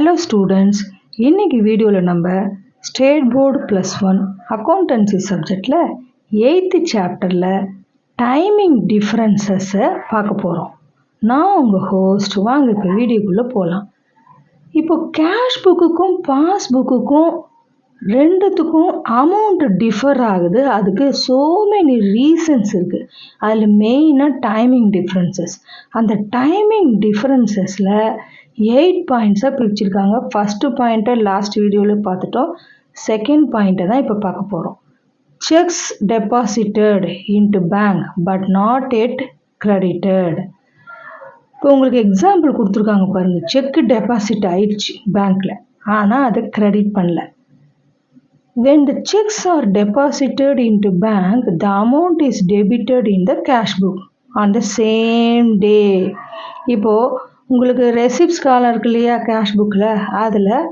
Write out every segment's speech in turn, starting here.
Hello students, இன்னைக்கு வீடியோல நம்ம ஸ்டேட் போர்டு +1 அக்கௌண்டன்சி சப்ஜெக்ட்ல 8th சாப்டர்ல டைமிங் டிஃபரன்சஸை பார்க்க போகிறோம். நான் உங்கள் ஹோஸ்ட். வாங்க இப்போ வீடியோக்குள்ளே போகலாம். இப்போ கேஷ் புக்குக்கும் பாஸ் புக்குக்கும் ரெண்டுத்துக்கும் அமௌண்ட் டிஃபர் ஆகுது. அதுக்கு ஸோ மெனி ரீசன்ஸ் இருக்குது. அதில் மெயினாக டைமிங் டிஃப்ரென்சஸ். அந்த டைமிங் டிஃப்ரென்சஸில் 8 பாயிண்ட்ஸாக பிரிச்சிருக்காங்க. ஃபஸ்ட்டு பாயிண்ட்டை லாஸ்ட் வீடியோவில் பார்த்துட்டோம். செகண்ட் பாயிண்ட்டை தான் இப்போ பார்க்க போகிறோம். Sex deposited into bank but not yet credited. இப்போ உங்களுக்கு எக்ஸாம்பிள் கொடுத்துருக்காங்க பாருங்கள். செக்கு டெபாசிட் ஆயிடுச்சு பேங்க்கில், ஆனால் அதை கிரெடிட் பண்ணல. When the checks are deposited into bank, the amount is debited in the cash book on the same day. இப்போது உங்களுக்கு ரெசிப்ட்ஸ் காலம் இருக்கு இல்லையா கேஷ் புக்கில், அதில்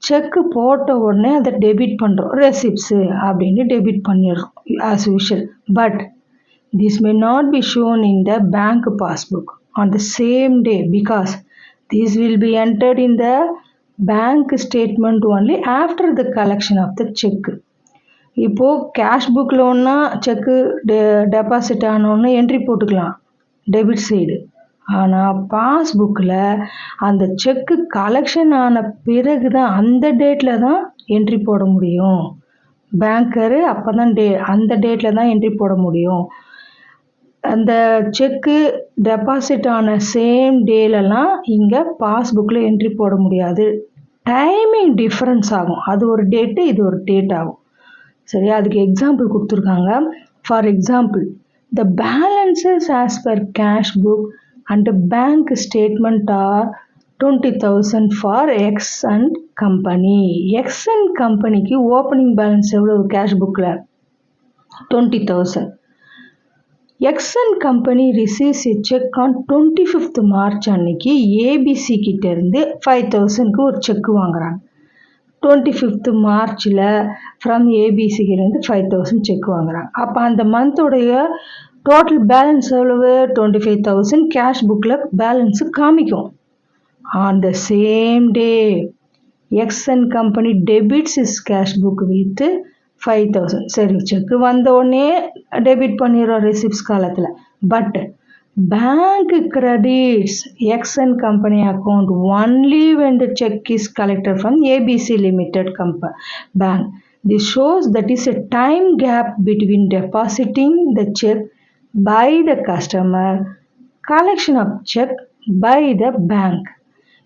செக்கு போட்ட உடனே அதை டெபிட் பண்ணுறோம். ரெசிப்ட்ஸு அப்படின்னு டெபிட் பண்ணிடுறோம் as usual. But this may not be shown in the bank passbook on the same day because this will be entered in the bank statement only after the collection of the check. இப்போது cash புக்கில் ஒன்றா செக்கு deposit ஆனோன்னு entry போட்டுக்கலாம் debit side. ஆனால் பாஸ்புக்கில் அந்த செக்கு collection ஆன பிறகு தான், அந்த டேட்டில் தான் என்ட்ரி போட முடியும். பேங்கரு அப்போ தான் அந்த டேட்டில் தான் என்ட்ரி போட முடியும். அந்த செக்கு டெபாசிட் ஆன சேம் டேலலாம் இங்கே பாஸ்புக்கில் என்ட்ரி போட முடியாது. டைமிங் டிஃப்ரென்ஸ் ஆகும். அது ஒரு டேட்டு, இது ஒரு டேட் ஆகும். சரியா? அதுக்கு எக்ஸாம்பிள் கொடுத்துருக்காங்க. For example, the balances as per cash book and bank statement are 20,000 for X and company. X and கம்பெனிக்கு ஓப்பனிங் பேலன்ஸ் எவ்வளோ கேஷ் புக்கில்? 20,000. X and company receives a cheque on 25th March அன்னைக்கு ABC கிட்டேருந்து 5,000க்கு ஒரு check வாங்குறாங்க. 25th மார்ச்சில் from ஏபிசிக்கிலேருந்து 5,000 check வாங்குறாங்க. அப்போ அந்த மந்தோடைய டோட்டல் பேலன்ஸ் எவ்வளவு? 25,000 கேஷ் புக்கில் பேலன்ஸு காமிக்கும். On the same day X and company debits is cash book with 5,000. சரி, செக்கு வந்த உடனே டெபிட் பண்ணிடுறோம் ரெசிப்ட்ஸ் காலத்தில். But bank credits X and company account only when the check is collected from ABC Limited Bank. This shows that is a time gap between depositing the check by the customer, collection of check by the bank.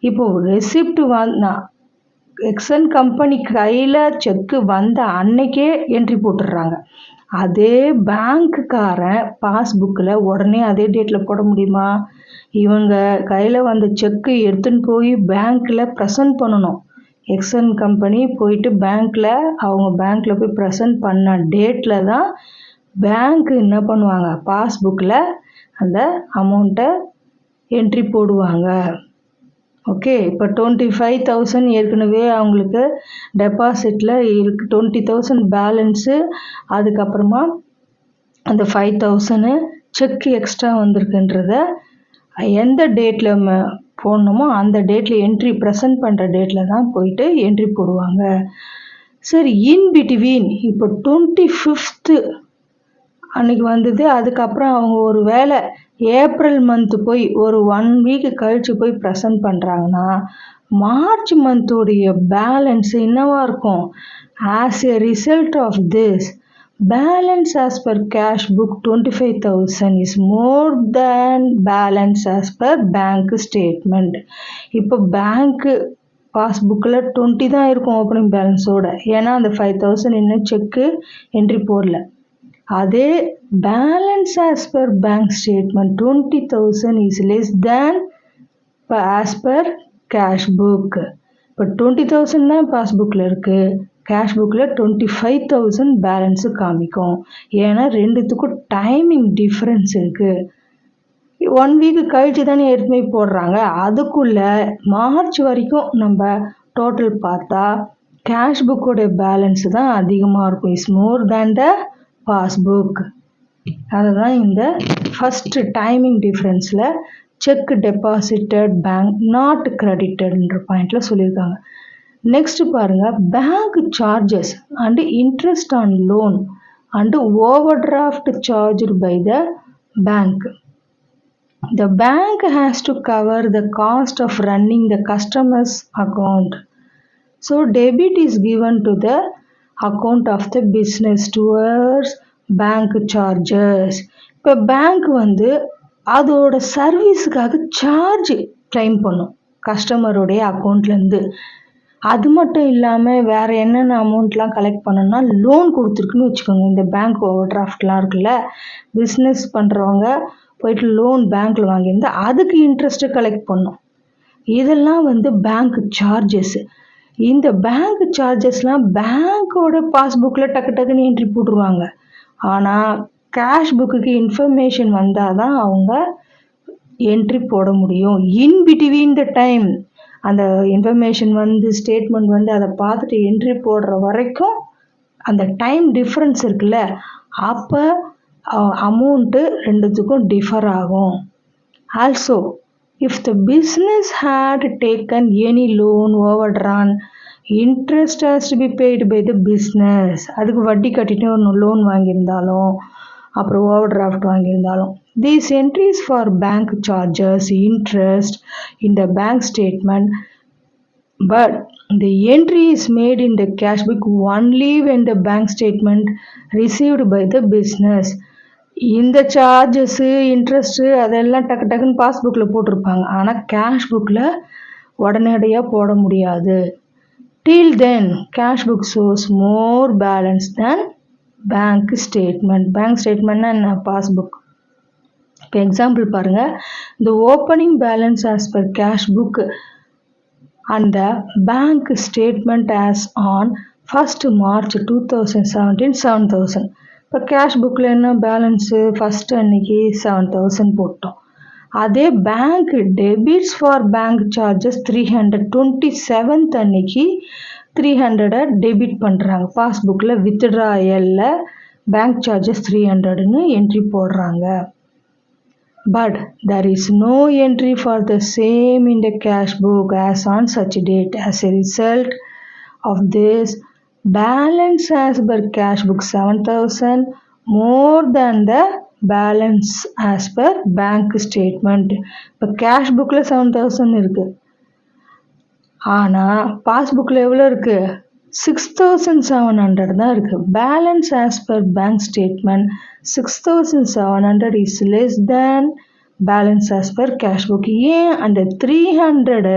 இப்போது receipt X and company கையில் செக்கு வந்த அன்னைக்கே entry போட்டுடுறாங்க. அதே பேங்க்குக்காரன் பாஸ்புக்கில் உடனே அதே டேட்டில் போட முடியுமா? இவங்க கையில் வந்த செக்கு எடுத்துன்னு போய் பேங்க்கில் ப்ரெசன்ட் பண்ணணும். எக்ஸ் அண்ட் கம்பெனி போயிட்டு பேங்க்கில் அவங்க பேங்க்கில் போய் ப்ரெசன்ட் பண்ண டேட்டில் தான் பேங்க்கு என்ன பண்ணுவாங்க, பாஸ்புக்கில் அந்த அமௌண்ட்டை என்ட்ரி போடுவாங்க. ஓகே, இப்போ 25,000 ஏற்கனவே அவங்களுக்கு டெபாசிட்டில் இருக்கு. 20,000 பேலன்ஸு, அதுக்கப்புறமா அந்த 5,000 செக்கு எக்ஸ்ட்ரா வந்திருக்குன்றத எந்த டேட்டில் போடணுமோ அந்த டேட்டில் என்ட்ரி ப்ரெசன்ட் பண்ணுற டேட்டில் தான் போயிட்டு என்ட்ரி போடுவாங்க. சரி, இன் பிட்வீன் இப்போ 25th அன்றைக்கி வந்தது. அதுக்கப்புறம் அவங்க ஒரு வேளை ஏப்ரல் மந்த்து போய் ஒரு 1 வீக் கழித்து போய் ப்ரெசன்ட் பண்ணுறாங்கன்னா மார்ச் மந்தோடைய பேலன்ஸ் என்னவாக இருக்கும்? As a result of this balance as per cash book 25,000 is more than balance as per bank statement. இப்போ பேங்க்கு பாஸ்புக்கில் 20 தான் இருக்கும் ஓப்பனிங் பேலன்ஸோட, ஏன்னா அந்த 5,000 இன்னும் செக்கு என்ட்ரி போடல. அதே balance as per bank statement 20,000 is less than as per cash book. இப்போ 20,000 தான் பாஸ்புக்கில் இருக்குது, கேஷ் புக்கில் 25,000 பேலன்ஸு காமிக்கும். ஏன்னா ரெண்டுத்துக்கும் டைமிங் டிஃப்ரென்ஸ் இருக்குது. 1 வீக் கழிச்சு தானே ஏற்கனவே போடுறாங்க. அதுக்குள்ளே மார்ச் வரைக்கும் நம்ம டோட்டல் பார்த்தா கேஷ் புக்கோடைய பேலன்ஸு தான் அதிகமாக இருக்கும். Is more than the passbook. அதுதான் இந்த ஃபஸ்ட்டு டைமிங் டிஃப்ரென்ஸில் செக் டெபாசிட்டட் பேங்க் நாட் கிரெடிட்டட்ன்ற பாயிண்ட்ல சொல்லியிருக்காங்க. நெக்ஸ்ட் பாருங்க, bank charges and interest on loan and overdraft charged by the bank. The bank has to cover the cost of running the customer's account. So debit is given to the account of the business towards bank charges. இப்போ bank வந்து அதோட சர்வீஸுக்காக charge claim பண்ணும் கஸ்டமருடைய அக்கௌண்ட்லேருந்து. அது மட்டும் இல்லாமல் வேறு என்னென்ன அமௌண்ட்லாம் கலெக்ட் பண்ணணும்னா லோன் கொடுத்துருக்குன்னு வச்சுக்கோங்க. இந்த பேங்க் ஓவர் டிராஃப்ட்லாம் இருக்குல்ல, பிஸ்னஸ் பண்ணுறவங்க போயிட்டு லோன் பேங்க்கில் வாங்கியிருந்தா அதுக்கு இன்ட்ரெஸ்ட்டு கலெக்ட் பண்ணும். இதெல்லாம் வந்து பேங்க் சார்ஜஸ். இந்த பேங்க் சார்ஜஸ்லாம் பேங்க்கோட பாஸ்புக்கில் டக்கு டக்குன்னு என்ட்ரி போட்டுருவாங்க. ஆனால் கேஷ் புக்குக்கு இன்ஃபர்மேஷன் வந்தால் தான் அவங்க என்ட்ரி போட முடியும். இன் பிட்வீன் த டைம் அந்த இன்ஃபர்மேஷன் வந்து ஸ்டேட்மெண்ட் வந்து அதை பார்த்துட்டு என்ட்ரி போடுற வரைக்கும் அந்த டைம் டிஃப்ரென்ஸ் இருக்குல்ல, அப்போ அமௌண்ட்டு ரெண்டுத்துக்கும் டிஃபர் ஆகும். Also if the business had taken any loan overdrawn, interest has to be paid by the business. அதுக்கு வட்டி கட்டிட்டு ஒரு லோன் வாங்கியிருந்தாலும் அப்புறம் ஓவர் டிராஃப்ட் வாங்கியிருந்தாலும் these entries for bank charges interest in the bank statement, but the entry is made in the cash book only when the bank statement received by the business. இந்த charges interest அதெல்லாம் டக்கு டக்குன்னு பாஸ்புக்கில் போட்டிருப்பாங்க. ஆனால் cash புக்கில் உடனடியாக போட முடியாது. Till then cash book shows more balance than bank statement. Bank ஸ்டேட்மெண்ட்னா என்ன? பாஸ்புக். இப்போ எக்ஸாம்பிள் பாருங்கள், the opening balance as per cash book and the bank statement as on 1st March 2017 7,000. இப்போ கேஷ் புக்கில் என்ன பேலன்ஸு? ஃபஸ்ட்டு அன்னைக்கு 7,000 போட்டோம். அதே bank debits for bank charges 300 27th அன்னைக்கு 300 டெபிட் பண்ணுறாங்க. பாஸ்புக்கில் வித்ட்ராயலில் பேங்க் சார்ஜஸ் 300ன்னு என்ட்ரி போடுறாங்க. But there is no entry for the same in the cash book as on such date. As a result of this, balance as per cash book 7,000 more than the balance as per bank statement. இப்போ cash புக்கில் 7,000 இருக்குது, ஆனால் பாஸ்புக்கில் எவ்வளோ இருக்குது? 6,700 தான் இருக்குது. Balance as per bank statement 6,700 is less than balance as per cash book. ஏன் அந்த 300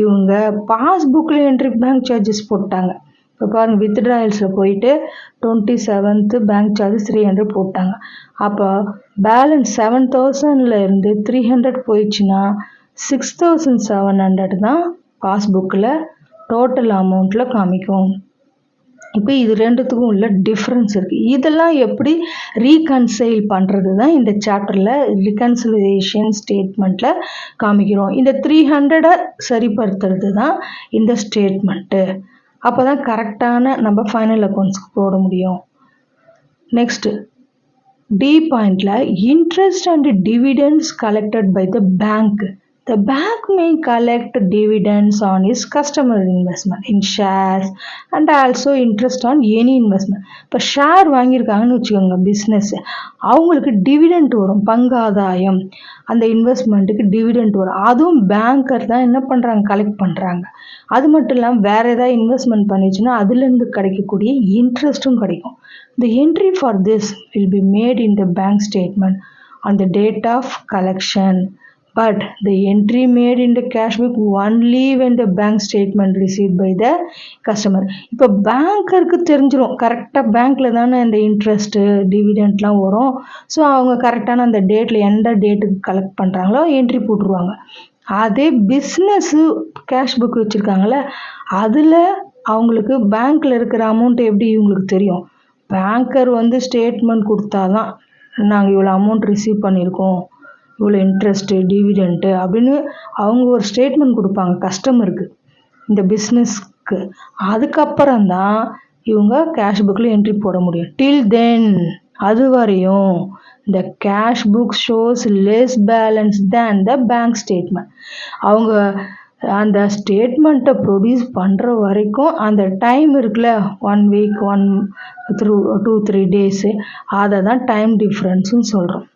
இவங்க பாஸ்புக்கில் என்ட்ரி பேங்க் சார்ஜஸ் போட்டாங்க. இப்போ பாருங்கள், வித்ட்ராயல்ஸில் போயிட்டு 27th பேங்க் சார்ஜஸ் 300 போட்டாங்க. அப்போ பேலன்ஸ் 7,000ல் இருந்து 300 போயிடுச்சுன்னா 6,700 தான் பாஸ்புக்கில் டோட்டல் அமௌண்ட்டில் காமிக்கும். இப்போ இது ரெண்டுத்துக்கும் உள்ள டிஃப்ரென்ஸ் இருக்குது. இதெல்லாம் எப்படி ரீகன்சைல் பண்ணுறது தான் இந்த சாப்டரில் ரிகன்சிலியேஷன் ஸ்டேட்மெண்ட்டில் காமிக்கிறோம். இந்த 300 சரிப்படுத்துறது தான் இந்த ஸ்டேட்மெண்ட்டு. அப்போ தான் கரெக்டான நம்ம ஃபைனல் அக்கௌண்ட்ஸ்க்கு போட முடியும். நெக்ஸ்ட்டு டி பாயிண்டில் interest and dividends collected by the bank. The bank may collect dividends on its customer investment in shares and also interest on any investment. இப்போ ஷேர் வாங்கியிருக்காங்கன்னு வச்சுக்கோங்க பிஸ்னஸ், அவங்களுக்கு டிவிடெண்ட் வரும், பங்காதாயம். அந்த இன்வெஸ்ட்மெண்ட்டுக்கு டிவிடெண்ட் வரும். அதுவும் பேங்கர் தான் என்ன பண்ணுறாங்க, கலெக்ட் பண்ணுறாங்க. அது மட்டும் இல்லாமல் வேறு ஏதாவது இன்வெஸ்ட்மெண்ட் பண்ணிச்சுன்னா அதுலேருந்து கிடைக்கக்கூடிய இன்ட்ரெஸ்ட்டும் கிடைக்கும். The entry for this will be made in the bank statement on the date of collection. But the entry made in the cash book only when the bank statement received by the customer. இப்போ பேங்கருக்கு தெரிஞ்சிடும் கரெக்டாக பேங்க்கில் தானே இந்த interest டிவிடெண்ட்லாம் வரும். So அவங்க கரெக்டான அந்த டேட்டில் எந்த டேட்டுக்கு கலெக்ட் பண்ணுறாங்களோ என்ட்ரி போட்டுருவாங்க. அதே பிஸ்னஸ்ஸு கேஷ் புக் வச்சுருக்காங்களே அதில் அவங்களுக்கு பேங்க்கில் இருக்கிற அமௌண்ட் எப்படி இவங்களுக்கு தெரியும்? பேங்கர் வந்து ஸ்டேட்மெண்ட் கொடுத்தா தான் நாங்கள் இவ்வளோ அமௌண்ட் ரிசீவ் பண்ணியிருக்கோம், இவ்வளோ இன்ட்ரெஸ்ட்டு டிவிடெண்ட்டு அப்படின்னு அவங்க ஒரு ஸ்டேட்மெண்ட் கொடுப்பாங்க கஸ்டமருக்கு, இந்த பிஸ்னஸ்க்கு. அதுக்கப்புறம் தான் இவங்க கேஷ் புக்கில் என்ட்ரி போட முடியும். டில் தென் அது வரையும் the cash book shows less balance than the bank statement. அவங்க அந்த ஸ்டேட்மெண்ட்டை ப்ரொடியூஸ் பண்ணுற வரைக்கும் அந்த டைம் இருக்குல்ல 1 வீக் 2-3 டேஸு அதை தான் டைம் டிஃப்ரென்ஸுன்னு சொல்கிறோம்.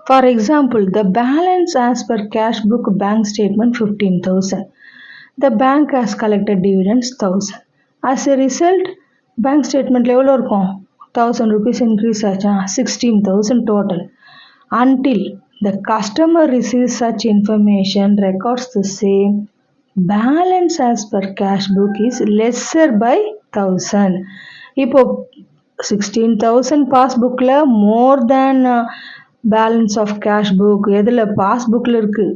For example, the balance as per cash book bank statement 15,000. The bank has collected dividends 1,000. As a result, bank statement எவ்வளோ இருக்கும் 1,000 rupees increase ஆச்சா 16,000 total. Until the customer receives such information, records the same balance as per cash book is lesser by 1,000. இப்போ 16,000 பாஸ்புக்கில் மோர் than balance of cash book எதில் பாஸ்புக்கில் இருக்குது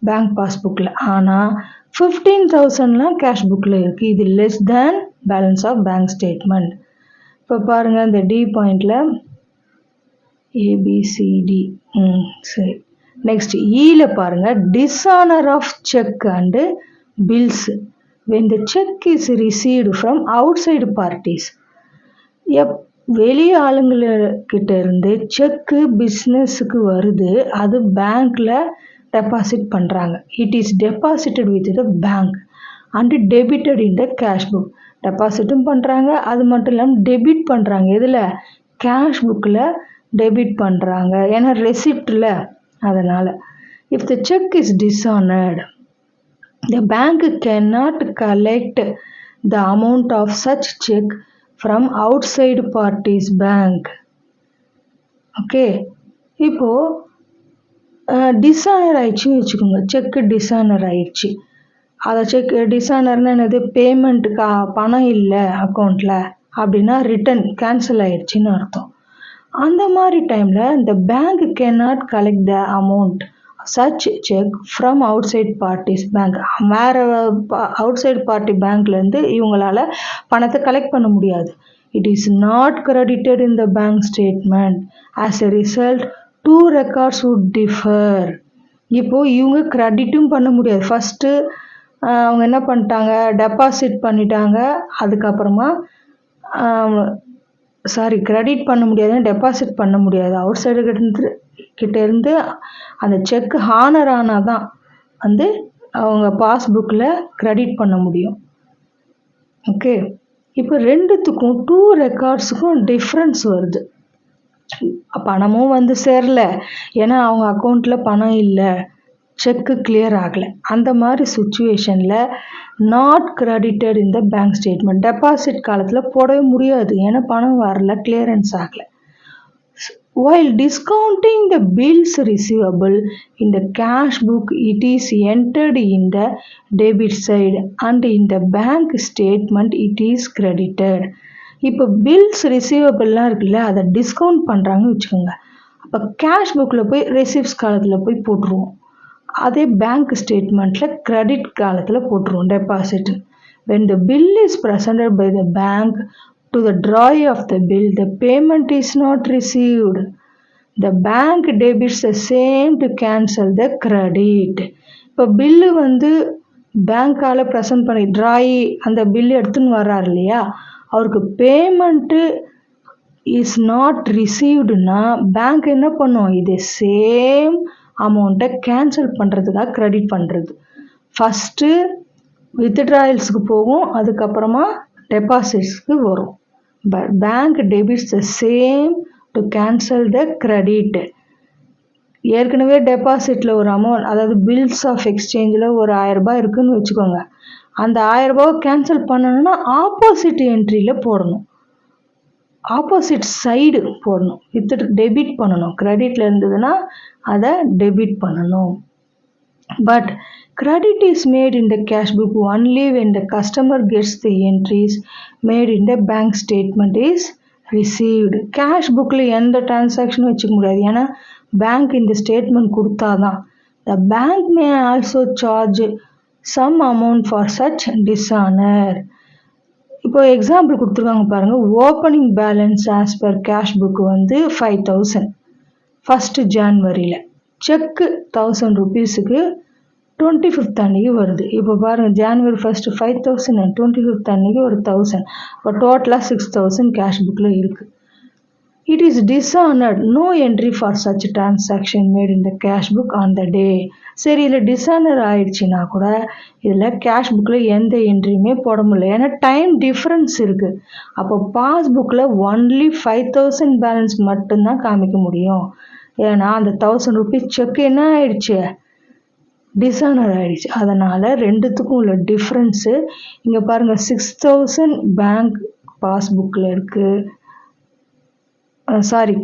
bank பாஸ்புக்கில், ஆனால் 15,000லாம் cash புக்கில் இருக்குது. இது less than balance of bank statement. இப்போ பாருங்கள் இந்த டி பாயிண்டில் ஏபிசிடி சரி. நெக்ஸ்ட் ஈல பாருங்கள் dishonour of cheque and bills when the check is received from outside parties. வெளி ஆளுங்கக்கிட்ட இருந்து செக்கு பிஸ்னஸுக்கு வருது, அது பேங்க்கில் டெபாசிட் பண்ணுறாங்க. It is deposited with the bank and debited in the cash book. டெபாசிட்டும் பண்ணுறாங்க, அது மட்டும் இல்லாமல் டெபிட் பண்ணுறாங்க. எதில் கேஷ் புக்கில் டெபிட் பண்ணுறாங்க, ஏன்னா ரெசிப்டில். அதனால் if the cheque is dishonoured, the bank cannot collect the amount of such check from outside parties bank. Okay, இப்போது டிஸ்ஆனர் ஆயிடுச்சுன்னு வச்சுக்கோங்க. செக்கு டிஸ்ஆனர் ஆயிடுச்சு. அதை செக் டிஸ்ஆனர்னா என்னது, பேமெண்ட்டுக்கு பணம் இல்லை அக்கௌண்ட்டில் அப்படின்னா ரிட்டன் கேன்சல் ஆயிடுச்சுன்னு அர்த்தம். அந்த மாதிரி டைமில் இந்த bank cannot collect the amount such check from outside parties bank. வேறு அவுட்சைட் பார்ட்டி பேங்க்லேருந்து இவங்களால பணத்தை கலெக்ட் பண்ண முடியாது. It is not credited in the bank statement. As a result, two records would differ. இப்போது இவங்க கிரெடிட்டும் பண்ண முடியாது. ஃபஸ்ட்டு அவங்க என்ன பண்ணிட்டாங்க, டெபாசிட் பண்ணிட்டாங்க. அதுக்கப்புறமா கிரெடிட் பண்ண முடியாது, டெபாசிட் பண்ண முடியாது. அவுட் சைடு கிட்டேருந்து அந்த செக் ஹானர் ஆனால் தான் வந்து அவங்க பாஸ்புக்கில் கிரெடிட் பண்ண முடியும். ஓகே, இப்போ ரெண்டுத்துக்கும் 2 ரெக்கார்ட்ஸுக்கும் டிஃப்ரென்ஸ் வருது. பணமும் வந்து சேரல, ஏன்னா அவங்க அக்கௌண்ட்டில் பணம் இல்லை, செக்கு கிளியர் ஆகலை. அந்த மாதிரி சுச்சுவேஷனில் நாட் கிரெடிட்டட் இந்த பேங்க் ஸ்டேட்மெண்ட். டெபாசிட் காலத்தில் போடவே முடியாது, ஏன்னா பணம் வரல, கிளியரன்ஸ் ஆகலை. While discounting the bills receivable in the cash book, it is entered in the debit side and in the bank statement it is credited. இப்போ பில்ஸ் ரிசீவபிள்லாம் இருக்குல்ல, அதை டிஸ்கவுண்ட் பண்ணுறாங்கன்னு வச்சுக்கோங்க. அப்போ கேஷ் புக்கில் போய் ரெசிப்ட்ஸ் காலத்தில் போய் போட்டுருவோம். அதே பேங்க் ஸ்டேட்மெண்ட்டில் கிரெடிட் காலத்தில் போட்டுருவோம் deposit. when the bill is presented by the bank to the drawee of the bill, the payment is not received. The bank debits the same to cancel the credit. இப்போ bill வந்து பேங்க்கால் present பண்ணி ட்ராயி அந்த bill எடுத்துன்னு வர்றாரு இல்லையா, அவருக்கு payment is not ரிசீவ்டுனா bank என்ன பண்ணும், இது சேம் அமௌண்ட்டை கேன்சல் பண்ணுறதுக்காக கிரெடிட் பண்ணுறது. ஃபஸ்ட்டு வித்ட்ராயல்ஸுக்கு போகும், அதுக்கப்புறமா டெபாசிட்ஸ்க்கு வரும். But bank debits the same to cancel the credit. ஏற்கனவே டெபாசிட்டில் ஒரு அமௌண்ட், அதாவது பில்ஸ் ஆஃப் எக்ஸ்சேஞ்சில் ஒரு 1000 ரூபாய் இருக்குதுன்னு வச்சுக்கோங்க. அந்த 1000 ரூபாவை கேன்சல் பண்ணணும்னா ஆப்போசிட் என்ட்ரியில் போடணும், ஆப்போசிட் சைடு போடணும், வித் டெபிட் பண்ணணும். கிரெடிட்டில் இருந்ததுன்னா அதை டெபிட் பண்ணணும். But credit is made in the cash book only when the customer gets the entries made in the bank statement is received. Cash bookல எந்த டிரான்சாக்ஷனும் வச்சுக்க முடியாது, ஏன்னா பேங்க் இந்த ஸ்டேட்மெண்ட் கொடுத்தாதான். The bank may also charge some amount for such dishonor. இப்போ example கொடுத்துருக்காங்க பாருங்கள். Opening balance as per cash book வந்து 5,000 1 ஜான்வரியில். செக்கு 1000 ருபீஸுக்கு 25th அன்றைக்கி வருது. இப்போ பாருங்கள், ஜான்வரி 1 5,000 and 25th அன்றைக்கி ஒரு 1000, இப்போ டோட்டலாக 6,000 கேஷ் புக்கில் இருக்குது. It is dishonored. No entry for such transaction made in the cash book on the day. சரி இதில் டிஸானர் ஆயிடுச்சுன்னா கூட இதில் கேஷ் புக்கில் எந்த என்ட்ரியுமே போட முடியல. ஏன்னா டைம் டிஃப்ரென்ஸ் இருக்குது. அப்போ பாஸ்புக்கில் ஒன்லி 5000 பேலன்ஸ் மட்டும்தான் காமிக்க முடியும். ஏன்னா அந்த 1000 rupees செக் என்ன ஆயிடுச்சு, டிஸானர் ஆயிடுச்சு. அதனால் ரெண்டுத்துக்கும் உள்ள டிஃப்ரென்ஸு இங்கே பாருங்கள், 6000 பேங்க் பாஸ்புக்கில் இருக்குது.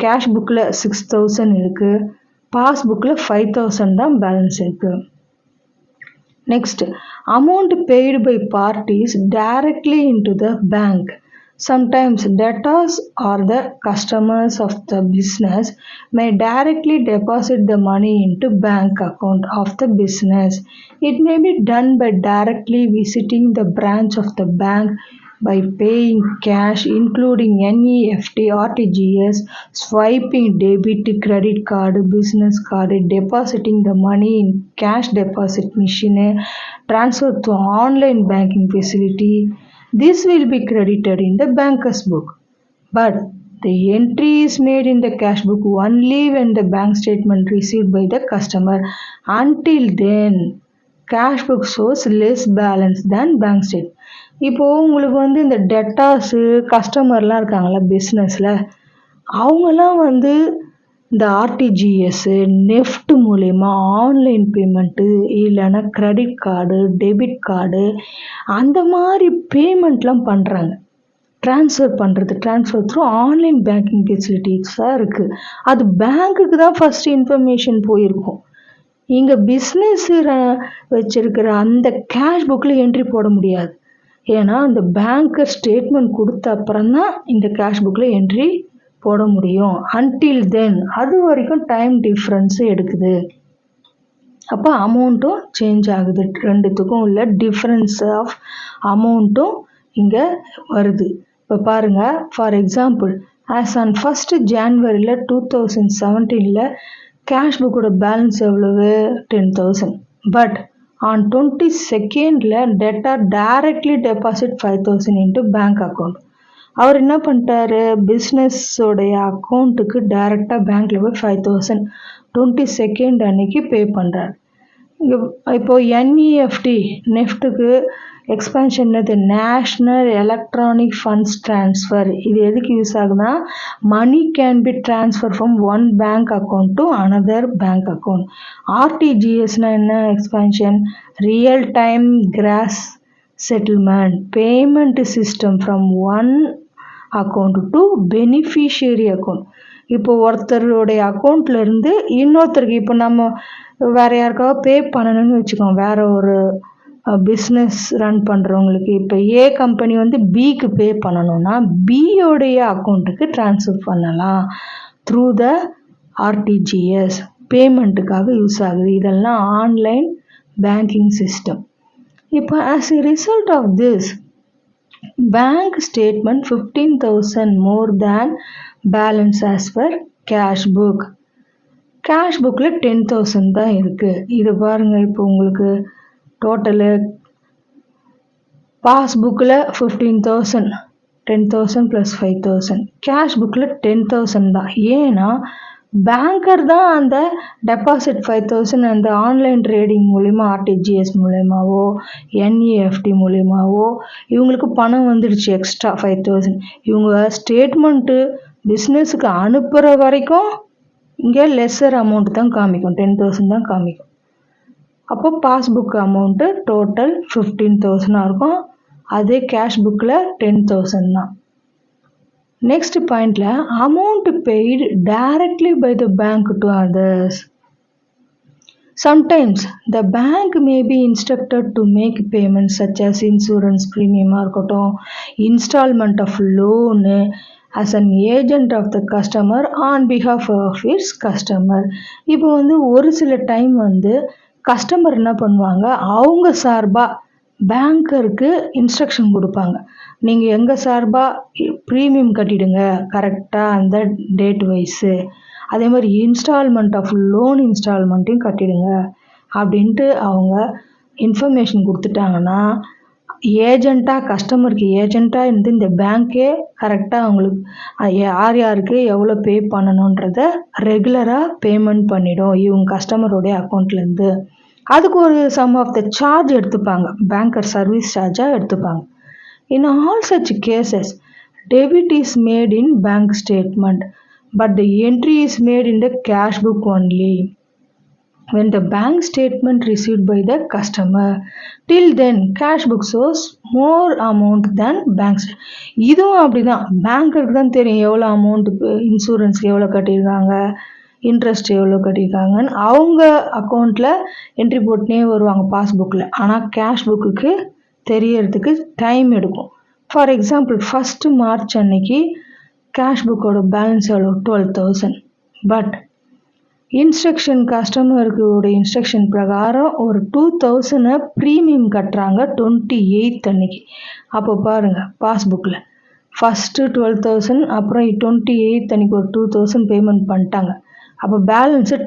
கேஷ் புக்கில் 6000 இருக்குது, பாஸ்புக்கில் 5000 தான் பேலன்ஸ் இருக்குது. Next, amount paid by parties directly into the bank. Sometimes debtors or the customers of the business may directly deposit the money into bank account of the business. It may be done by directly visiting the branch of the bank by paying cash, including NEFT, RTGS, swiping debit, credit card, business card, depositing the money in cash deposit machine, transfer to online banking facility. This will be credited in the banker's book, but the entry is made in the cash book only when the bank statement received by the customer. Until then, cash book shows less balance than bank statement. இப்போது உங்களுக்கு இந்த டெட்டாஸு கஸ்டமர்லாம் இருக்காங்களா பிஸ்னஸில், அவங்களாம் இந்த ஆர்டிஜிஎஸ்ஸு NEFT மூலயமா online payment இல்லைன்னா credit card debit card அந்த மாதிரி பேமெண்ட்லாம் பண்ணுறாங்க. ட்ரான்ஸ்ஃபர் த்ரூ ஆன்லைன் பேங்கிங் ஃபெசிலிட்டிஸாக இருக்குது. அது பேங்க்குக்கு தான் ஃபஸ்ட்டு இன்ஃபர்மேஷன் போயிருக்கும். இங்கே பிஸ்னஸ் வச்சுருக்கிற அந்த கேஷ் புக்கில் என்ட்ரி போட முடியாது. ஏன்னா அந்த பேங்கர் ஸ்டேட்மெண்ட் கொடுத்த அப்புறம் தான் இந்த கேஷ் புக்கில் என்ட்ரி போட முடியும். அன்டில் தென், அது வரைக்கும் டைம் டிஃப்ரென்ஸு எடுக்குது. அப்போ அமௌண்ட்டும் சேஞ்ச் ஆகுது. ரெண்டுத்துக்கும் உள்ள டிஃப்ரென்ஸ் ஆஃப் அமௌண்ட்டும் இங்கே வருது. இப்போ பாருங்கள், for example, as on 1st January 2017 cash புக்கோட பேலன்ஸ் எவ்வளவு, 10,000. But on 22nd debtor directly deposit 5,000 into bank account. அவர் என்ன பண்ணிட்டாரு, பிஸ்னஸோடைய அக்கௌண்ட்டுக்கு டைரெக்டாக பேங்க்கில் போய் 5,000 22nd அன்னைக்கு பே பண்ணுறாரு. இப்போது NEFT நெஃப்ட்டுக்கு எக்ஸ்பேன்ஷன் இது நேஷ்னல் எலக்ட்ரானிக் ஃபண்ட்ஸ் ட்ரான்ஸ்ஃபர். இது எதுக்கு யூஸ் ஆகுதுன்னா, money can be transfer from one bank account to another bank account. ஆர்டிஜிஎஸ்னால் என்ன expansion, real time gross settlement payment system from one account to beneficiary account. இப்போ ஒருத்தருடைய அக்கௌண்ட்லேருந்து இன்னொருத்தருக்கு, இப்போ நம்ம வேறு யாருக்காவது பே பண்ணணும்னு வச்சுக்கோங்க, வேறு ஒரு பிஸ்னஸ் ரன் பண்ணுறவங்களுக்கு. இப்போ ஏ கம்பெனி பிக்கு பே பண்ணணும்னா பியோடைய அக்கௌண்ட்டுக்கு ட்ரான்ஸ்ஃபர் பண்ணலாம் த்ரூ த ஆர்டிஜிஎஸ். பேமெண்ட்டுக்காக யூஸ் ஆகுது. இதெல்லாம் ஆன்லைன் பேங்கிங் சிஸ்டம். இப்போ as a result of this, bank statement 15,000 more than balance as per cash book. Cash புக்கில் 10,000 தான் இருக்குது. இது பாருங்கள், இப்போ உங்களுக்கு டோட்டலு பாஸ்புக்கில் 15,000, 10,000 + 5,000, கேஷ் புக்கில் 10,000 தான். ஏன்னா பேங்கர் தான் அந்த டெபாசிட் 5,000 அந்த ஆன்லைன் ட்ரேடிங் மூலிமா ஆர்டிஜிஎஸ் மூலயமாவோ NEFT மூலயமாவோ இவங்களுக்கு பணம் வந்துடுச்சு எக்ஸ்ட்ரா 5,000. இவங்க ஸ்டேட்மெண்ட்டு பிஸ்னஸுக்கு அனுப்புகிற வரைக்கும் இங்கே லெஸ்ஸர் அமௌண்ட் தான் காமிக்கும், 10,000 தான் காமிக்கும். அப்போ பாஸ்புக் அமௌண்ட்டு டோட்டல் 15,000 இருக்கும். அதே கேஷ் புக்கில் 10,000 தான். நெக்ஸ்ட் பாயிண்டில் amount paid directly by the bank to others. Sometimes the bank may be instructed to make payments such as insurance premium இருக்கட்டும், installment of loan as an agent of the customer on behalf of its customer. இப்போ ஒரு சில time customer என்ன பண்ணுவாங்க, அவங்க சார்பாக பேங்கருக்கு instruction கொடுப்பாங்க. நீங்கள் எங்கள் சார்பாக ப்ரீமியம் கட்டிடுங்க கரெக்டாக அந்த டேட் வைஸு, அதே மாதிரி இன்ஸ்டால்மெண்ட் ஆஃப் லோன் இன்ஸ்டால்மெண்ட்டையும் கட்டிடுங்க அப்படின்ட்டு அவங்க இன்ஃபர்மேஷன் கொடுத்துட்டாங்கன்னா ஏஜெண்ட்டாக கஸ்டமருக்கு ஏஜெண்ட்டாக இருந்து இந்த பேங்க்கே கரெக்டாக அவங்களுக்கு யார் யாருக்கு எவ்வளோ பே பண்ணணுன்றத ரெகுலராக பேமெண்ட் பண்ணிடும் இவங்க கஸ்டமருடைய அக்கௌண்ட்லேருந்து. அதுக்கு ஒரு சம் ஆஃப் த சார்ஜ் எடுத்துப்பாங்க, பேங்கர் சர்வீஸ் சார்ஜாக எடுத்துப்பாங்க. In all such cases, debit is made in bank statement, but the entry is made in the cash book only. When the bank statement received by the customer, till then cash book shows more amount than bank இதுவும் அப்படிதான். பேங்க்கு தான் தெரியும் எவ்வளோ amount இன்சூரன்ஸ்க்கு எவ்வளோ கட்டியிருக்காங்க, interest எவ்வளோ கட்டியிருக்காங்கன்னு அவங்க அக்கௌண்ட்டில் என்ட்ரி போட்டுனே வருவாங்க பாஸ்புக்கில். ஆனால் கேஷ் புக்குக்கு தெரியறதுக்கு டைம் எடுக்கும். ஃபார் எக்ஸாம்பிள் 1st March அன்னைக்கு கேஷ் புக்கோட பேலன்ஸ் எவ்வளோ 12,000. பட் இன்ஸ்ட்ரக்ஷன் கஸ்டமருக்குடைய இன்ஸ்ட்ரக்ஷன் பிரகாரம் ஒரு 2,000 ப்ரீமியம் கட்டுறாங்க 28th அன்னைக்கு. அப்போ பாருங்கள் பாஸ்புக்கில் ஃபஸ்ட்டு 12,000 அப்புறம் 28th அன்னைக்கு ஒரு 2,000 பேமெண்ட் பண்ணிட்டாங்க. அப்போ பேலன்ஸு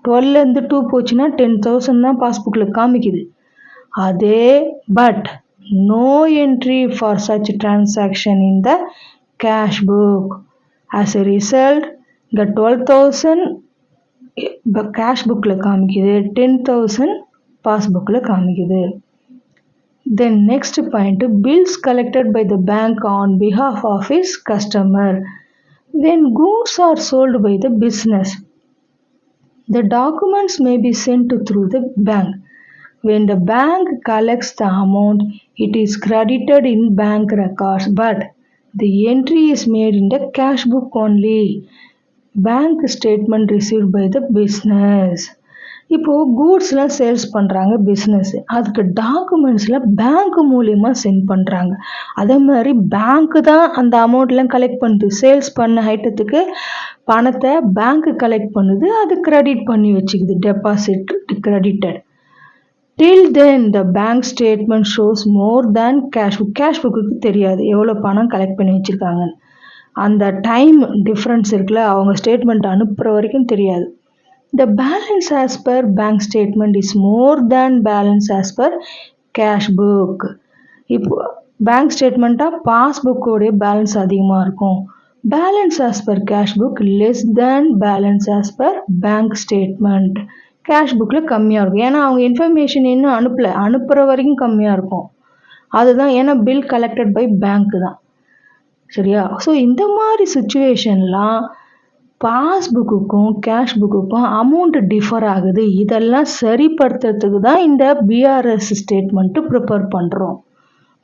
12லேருந்து 2 போச்சுன்னா 10,000 தான் பாஸ்புக்கில் காமிக்குது. அதே but no entry for such transaction in the cash book. As a result, the 12,000 cash bookல காமிக்குது, 10,000 passbookல காமிக்குது. Then next point, bills collected by the bank on behalf of its customer. When goods are sold by the business, the documents may be sent through the bank. When the bank collects the amount, it is credited in bank records, but the entry is made in the cash book only. Bank statement received by the business. இப்போது கூட்ஸ்லாம் sales பண்ணுறாங்க business, அதுக்கு டாக்குமெண்ட்ஸில் bank மூலியமாக send பண்ணுறாங்க. அதே மாதிரி பேங்க்கு தான் அந்த அமௌண்ட்லாம் collect பண்ணுது. சேல்ஸ் பண்ண ஐட்டத்துக்கு பணத்தை பேங்க்கு கலெக்ட் பண்ணுது, அது கிரெடிட் பண்ணி வச்சுக்குது, deposit credited. Till then the bank statement shows more than cash book. Cash புக்குக்கு தெரியாது எவ்வளோ பணம் கலெக்ட் பண்ணி வச்சுருக்காங்க. அந்த டைம் டிஃப்ரென்ஸ் இருக்குல்ல, அவங்க ஸ்டேட்மெண்ட் அனுப்புகிற வரைக்கும் தெரியாது. The balance as per bank statement is more than balance as per cash book. இப்போ பேங்க் ஸ்டேட்மெண்ட்டாக பாஸ்புக்கோடைய பேலன்ஸ் அதிகமாக இருக்கும். Balance as per cash book less than balance as per bank statement. Cash புக்கில் கம்மியாக இருக்கும், ஏன்னா அவங்க இன்ஃபர்மேஷன் இன்னும் அனுப்புகிற வரைக்கும் கம்மியாக இருக்கும். அதுதான், ஏன்னா பில் கலெக்டட் பை பேங்க்கு தான். சரியா? ஸோ இந்த மாதிரி சுச்சுவேஷன்லாம் பாஸ்புக்குக்கும் கேஷ் புக்குக்கும் அமௌண்ட் டிஃபர் ஆகுது. இதெல்லாம் சரிப்படுத்துறதுக்கு தான் இந்த பிஆர்எஸ் ஸ்டேட்மெண்ட்டு ப்ரிப்பேர் பண்ணுறோம்.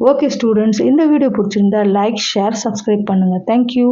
ஓகே ஸ்டூடெண்ட்ஸ், இந்த வீடியோ பிடிச்சிருந்தா லைக், ஷேர், சப்ஸ்கிரைப் பண்ணுங்கள். தேங்க்யூ.